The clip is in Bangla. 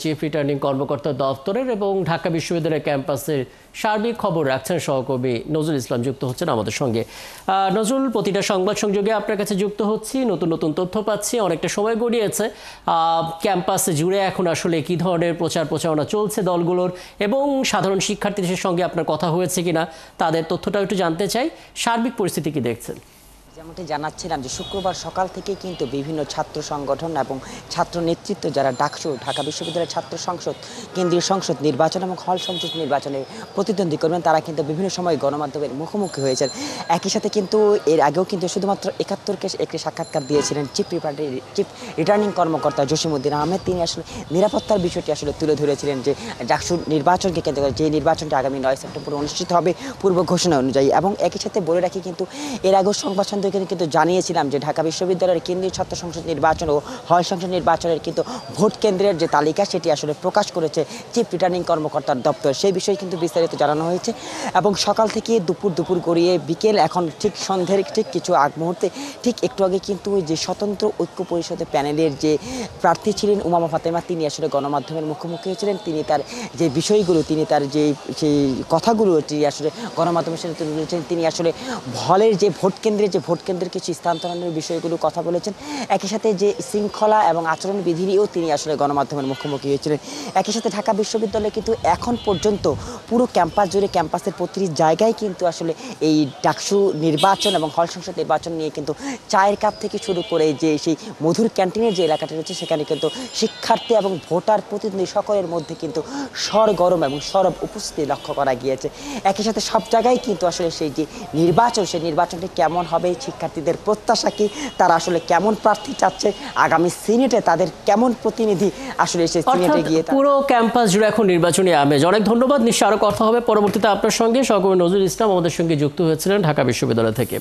চিফ রিটার্নিং কর্মকর্তা দপ্তরের এবং ঢাকা বিশ্ববিদ্যালয় ক্যাম্পাসের সার্বিক খবর রাখছেন সহকর্মী নজরুল ইসলাম যুক্ত হচ্ছেন আমাদের সঙ্গে। নজরুল, প্রতিটা সংবাদ সংযোগে আপনার কাছে যুক্ত হচ্ছি, নতুন নতুন তথ্য পাচ্ছি, অনেকটা সময় গড়িয়েছে। ক্যাম্পাস জুড়ে এখন আসলে কি ধরনের প্রচারণা চলছে দলগুলোর, এবং সাধারণ শিক্ষার্থীদের সঙ্গে আপনার কথা হয়েছে কিনা তাদের তথ্যটাও একটু জানতে চাই। সার্বিক পরিস্থিতি কি দেখছেন? যেমনটি জানাচ্ছিলাম যে শুক্রবার সকাল থেকে কিন্তু বিভিন্ন ছাত্র সংগঠন এবং ছাত্র নেতৃত্ব যারা ডাকসু ঢাকা বিশ্ববিদ্যালয়ের ছাত্র সংসদ, কেন্দ্রীয় সংসদ নির্বাচন এবং হল সংসদ নির্বাচনে প্রতিদ্বন্দ্বী করবেন, তারা কিন্তু বিভিন্ন সময় গণমাধ্যমের মুখোমুখি হয়েছেন। একই সাথে কিন্তু এর আগেও কিন্তু শুধুমাত্র ৭১কে একটি সাক্ষাৎকার দিয়েছিলেন চিফ রিটার্নিং কর্মকর্তা জসিমউদ্দিন আহমেদ। তিনি আসলে নিরাপত্তার বিষয়টি আসলে তুলে ধরেছিলেন যে ডাকসু নির্বাচনকে কেন্দ্র করে যে নির্বাচনটি আগামী ৯ সেপ্টেম্বর অনুষ্ঠিত হবে পূর্ব ঘোষণা অনুযায়ী। এবং একই সাথে বলে রাখি, কিন্তু এর আগেও সংবাদ কিন্তু জানিয়েছিলাম যে ঢাকা বিশ্ববিদ্যালয়ের কেন্দ্রীয় ছাত্র সংসদ নির্বাচন ও হল সংসদ নির্বাচনের কিন্তু ভোট কেন্দ্রের যে তালিকা সেটি আসলে প্রকাশ করেছে চিফ রিটার্নিং কর্মকর্তার দপ্তর। সেই বিষয়ে কিন্তু বিস্তারিত জানানো হয়েছে। এবং সকাল থেকে দুপুর গড়িয়ে বিকেল, এখন ঠিক সন্ধ্যের ঠিক কিছু আগ মুহূর্তে, ঠিক একটু আগে কিন্তু যে স্বতন্ত্র ঐক্য পরিষদের প্যানেলের যে প্রার্থী ছিলেন উমামা ফাতেমা, তিনি আসলে গণমাধ্যমের মুখোমুখি হয়েছিলেন। তিনি তার যে বিষয়গুলো, তিনি তার সেই কথাগুলো আসলে গণমাধ্যমের সাথে তুলে ধরেছেন। তিনি আসলে হলের যে ভোট কেন্দ্রের কিছু স্থানান্তরের বিষয়গুলো কথা বলেছেন। একই সাথে যে শৃঙ্খলা এবং আচরণবিধি নিয়েও তিনি আসলে গণমাধ্যমের মুখোমুখি হয়েছিলেন। একই সাথে ঢাকা বিশ্ববিদ্যালয়ে কিন্তু এখন পর্যন্ত পুরো ক্যাম্পাস জুড়ে, ক্যাম্পাসের প্রতিটি জায়গায় কিন্তু আসলে এই ডাকসু নির্বাচন এবং হল সংসদ নির্বাচন নিয়ে কিন্তু চায়ের কাপ থেকে শুরু করে যে সেই মধুর ক্যান্টিনের যে এলাকাটি রয়েছে, সেখানে কিন্তু শিক্ষার্থী এবং ভোটার প্রতিনিধি সকলের মধ্যে কিন্তু সরগরম এবং সরব উপস্থিতি লক্ষ্য করা গিয়েছে। একই সাথে সব জায়গায় কিন্তু আসলে সেই যে নির্বাচন, সেই নির্বাচনটি কেমন হবে, শিক্ষার্থীদের প্রত্যাশা কি, তারা আসলে কেমন প্রার্থী চাচ্ছে, আগামী সিনেটে তাদের কেমন প্রতিনিধি আসলে সেই সিনেটে গিয়ে, পুরো ক্যাম্পাস জুড়ে এখন নির্বাচনী আমেজ। অনেক ধন্যবাদ। নিশ্চয়ই আরো কথা হবে পরবর্তীতে আপনার সঙ্গে। সহকর্মী নজরুল ইসলাম আমাদের সঙ্গে যুক্ত হয়েছিলেন ঢাকা বিশ্ববিদ্যালয় থেকে।